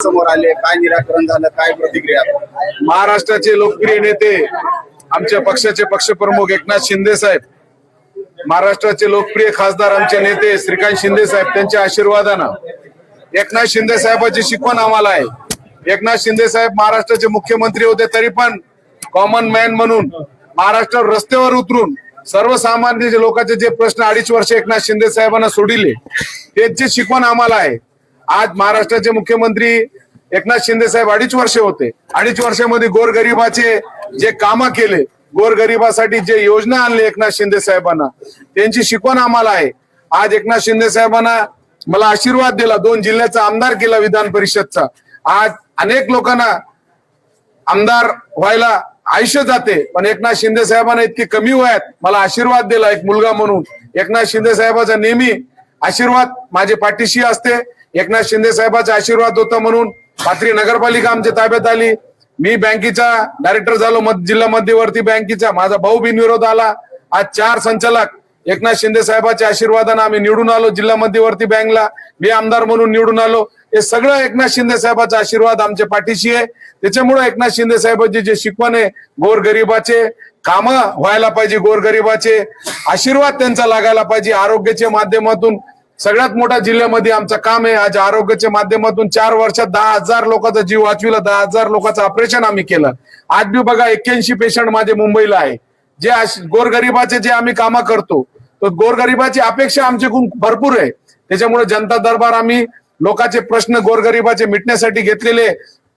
समोर आले, काय निराकरण झालं, काय प्रतिक्रिया? महाराष्ट्राचे लोकप्रिय नेते आमच्या पक्षाचे पक्षप्रमुख एकनाथ शिंदे साहेब, महाराष्ट्राचे लोकप्रिय खासदार आमचे नेते श्रीकांत शिंदे साहेब, त्यांच्या आशीर्वादानं एकनाथ शिंदे साहेबांची शिकवण आम्हाला आहे। एकनाथ शिंदे साहेब महाराष्ट्राचे मुख्यमंत्री होते, तरी पण कॉमन मॅन म्हणून महाराष्ट्रावर रस्त्यावर उतरून सर्वसामान्य लोकांचे जे प्रश्न 2.5 वर्ष एकनाथ शिंदे साहेबांना सोडिले, त्यांची शिकवण आम्हाला आहे। आज महाराष्ट्राचे मुख्यमंत्री एकनाथ शिंदे साहेब 2.5 वर्ष होते। 2.5 वर्षामध्ये गोरगरिबाचे जे कामं केले, गोरगरिबासाठी जे योजना आणले एकनाथ शिंदे साहेबांना, त्यांची शिकवण आम्हाला आहे। आज एकनाथ शिंदे साहेबांना मला आशीर्वाद दिला, 2 जिल्ह्याचा आमदार केला विधान परिषदचा। आज अनेक लोकांना आमदार व्हायला आयुष्य जाते, पण एकनाथ शिंदे साहेबांना इतकी कमी वयात मला आशीर्वाद दिला एक मुलगा म्हणून। एकनाथ शिंदे साहेबांचा नेहमी आशीर्वाद माझे पाठीशी असते। एकनाथ शिंदे साहेबांचा आशीर्वाद होता म्हणून पाथरी नगरपालिका आमच्या ताब्यात आली। मी बँकेचा डायरेक्टर झालो, जिल्हा मध्यवर्ती बँकेचा। माझा भाऊ बिनविरोध आला। आज 4 संचालक एकनाथ शिंदे साहेबांच्या आशीर्वादाने आम्ही निवडून आलो जिल्हा मध्यवर्ती बँकला। मी आमदार म्हणून निवडून आलो। हे सगळं एकनाथ शिंदे साहेबांचा आशीर्वाद आमच्या पाठीशी आहे। त्याच्यामुळे एकनाथ शिंदे साहेबांची जे शिकवण आहे, गोरगरिबाचे काम व्हायला पाहिजे, गोरगरिबाचे आशीर्वाद त्यांचा लागायला पाहिजे। आरोग्याच्या माध्यमातून सगळ्यात मोठा जिल्ह्यामध्ये आमचं काम आहे। आज आरोग्याच्या माध्यमातून 4 वर्षात 10,000 लोकांचा जीव वाचविला, 10,000 लोकांचं ऑपरेशन आम्ही केलं। आज बी बघा 81 पेशंट माझे मुंबईला आहे। जे गोरगरिबाचे जे आम्ही कामं करतो, तो गोरगरिबाची अपेक्षा आमच्याकडून भरपूर आहे। त्याच्यामुळे जनता दरबार आम्ही लोकांचे प्रश्न गोरगरिबाचे मिटण्यासाठी घेतलेले,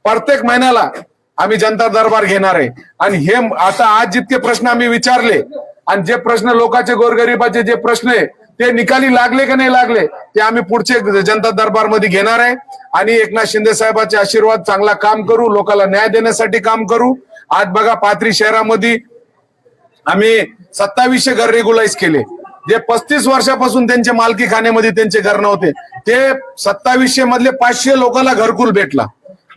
प्रत्येक महिन्याला आम्ही जनता दरबार घेणार आहे। आणि हे आता आज जितके प्रश्न आम्ही विचारले आणि जे प्रश्न लोकांचे गोरगरिबाचे जे प्रश्न आहे ते निकाली लागले का नाही लागले, ते आम्ही पुढचे जनता दरबार मध्ये घेणार आहे। आणि एकनाथ शिंदे साहेबांचे आशीर्वाद चांगला काम करू, लोकांना न्याय देण्यासाठी काम करू। आज बघा पाथरी शहरामध्ये आम्ही 2700 घर रेग्युलाइज केले। जे 35 वर्षापासून त्यांच्या मालकी खाण्यामध्ये त्यांचे घर नव्हते, ते 2700 मधले 500 लोकांना घरकुल भेटला।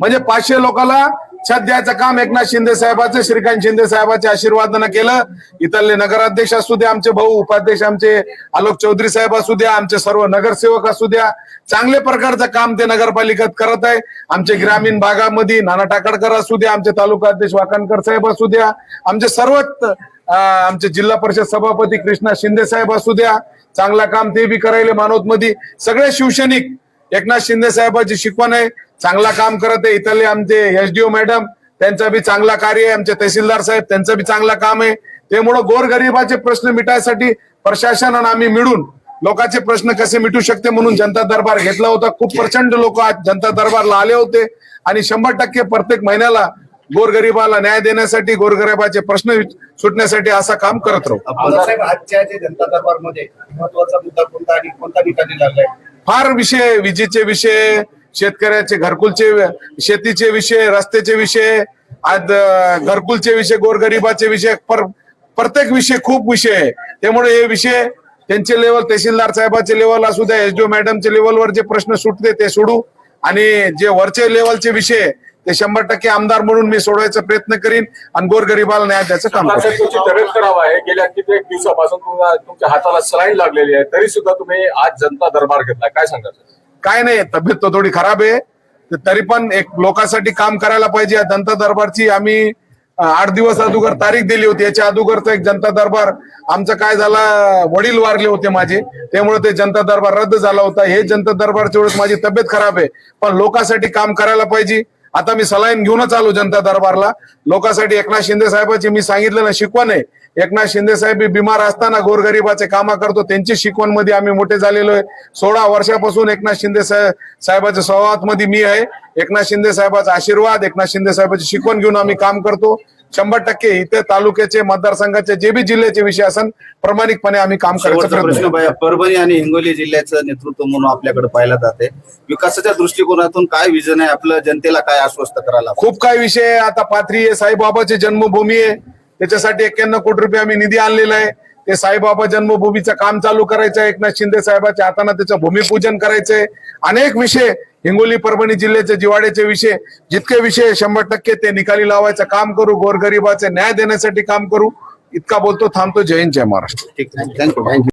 म्हणजे 500 लोकांना छत द्यायचं काम एकनाथ शिंदे साहेबांचे, श्रीकांत शिंदे साहेबांच्या आशीर्वादानं केलं। इथले नगराध्यक्ष असू द्या, आमचे भाऊ उपाध्यक्ष आमचे आलोक चौधरी साहेब असू द्या, आमचे सर्व नगरसेवक असू द्या, चांगल्या प्रकारचं काम ते नगरपालिकेत करत आहे। आमचे ग्रामीण भागामध्ये नाना टाकडकर असू द्या, आमचे तालुका अध्यक्ष वाकणकर साहेब असू द्या, आमचे सर्वच आमचे जिल्हा परिषद सभापती कृष्णा शिंदे साहेब असू द्या, चांगला काम ते बी करायले। मानवत मध्ये सगळे शिवसैनिक एकनाथ शिंदे साहेबांची शिकवण आहे, चांगला काम करत आहे। इथले आमचे एसडीओ मॅडम, त्यांचा बी चांगला कार्य आहे। आमचे तहसीलदार साहेब, त्यांचं बी चांगला काम आहे। त्यामुळे गोरगरिबाचे प्रश्न मिटायसाठी प्रशासनानं आम्ही मिळून लोकांचे प्रश्न कसे मिटू शकते म्हणून जनता दरबार घेतला होता। खूप प्रचंड लोक आज जनता दरबारला आले होते आणि 100% प्रत्येक महिन्याला गोरगरिबाला न्याय देण्यासाठी, गोरगरिबाचे प्रश्न सुटण्यासाठी असं काम करत राहू। साहेब, आजच्या जनता दरबार मध्ये महत्वाचा मुद्दा कोणता आणि कोणता निकाली लागलाय? फार विषय, विजेचे विषय, शेतकऱ्याचे घरकुलचे, शेतीचे विषय, रस्त्याचे विषय, आज घरकुलचे विषय, गोरगरिबाचे विषय, प्रत्येक विषय खूप विषय आहे। त्यामुळे हे विषय त्यांचे लेवल, तहसीलदार साहेबांचे लेवल असू द्या, एसडीओ मॅडमचे लेवलवर जे प्रश्न सुटते ते सोडू, आणि जे वरचे लेवलचे विषय ते 100% आमदार म्हणून मी सोडवायचा प्रयत्न करीन आणि गोरगरिबाला न्याय द्यायचं काम करेन। तुमची तब्येत खराब आहे, गेल्या कित्येक दिवसापासून तुमच्या हाताला सलाईन लागलेली आहे, तरी सुद्धा तुम्ही आज जनता दरबार घेतला, काय सांगाल? काय नाही, तब्येत तो थोडी खराब आहे, तरी पण एक लोकांसाठी काम करायला पाहिजे। जनता दरबारची आम्ही 8 दिवस अगोदर तारीख दिली होती। याच्या अगोदरचा एक जनता दरबार आमचं काय झाला, वडील वारले होते माझे, त्यामुळे ते जनता दरबार रद्द झाला होता। हे जनता दरबारच्या वेळेस माझी तब्येत खराब आहे, पण लोकांसाठी काम करायला पाहिजे। आता मी सलाईन घेऊनच आलो जनता दरबारला लोकांसाठी। एकनाथ शिंदे साहेबांची मी सांगितलं ना शिकवण आहे, एकनाथ शिंदे साहेब बिमार असताना गोरगरिबाचे कामं करतो, त्यांची शिकवण मध्ये आम्ही मोठे झालेलो आहे। 16 वर्षापासून एकनाथ शिंदे साहेबांच्या सहवास मध्ये मी आहे। एकनाथ शिंदे साहेबांचा आशीर्वाद, एकनाथ शिंदे साहेबांची शिकवण घेऊन आम्ही काम करतो। 100% इथे तालुक्याचे, मतदारसंघाचे जे बी जिल्ह्याचे विषय असन प्रामाणिकपणे आम्ही काम करायचा प्रयत्न करू। परभणी आणि हिंगोली जिल्ह्याचं नेतृत्व म्हणून आपल्याकडे पाहिलं जाते, विकासाच्या दृष्टिकोनातून काय विजन आहे आपलं, जनतेला काय आश्वस्त करायला? खूप काही विषय आहे। आता पाथरी आहे, साईबाबाची जन्मभूमी आहे, त्याच्यासाठी 91 कोटी रुपये आम्ही निधी आणलेला आहे। ते साईबाबा जन्मभूमीचं काम चालू करायचं आहे, एकनाथ शिंदे साहेबांच्या हाताने त्याचं भूमिपूजन करायचंय। अनेक विषय, हिंगोली परभणी जिल्ह्याचे जिवाड्याचे विषय, जितके विषय 100% ते निकाली लावायचं काम करू, गोरगरिबाचे न्याय देण्यासाठी काम करू। इतका बोलतो, थांबतो। जय हिंद, जय महाराष्ट्र। ठीक, थँक्यू।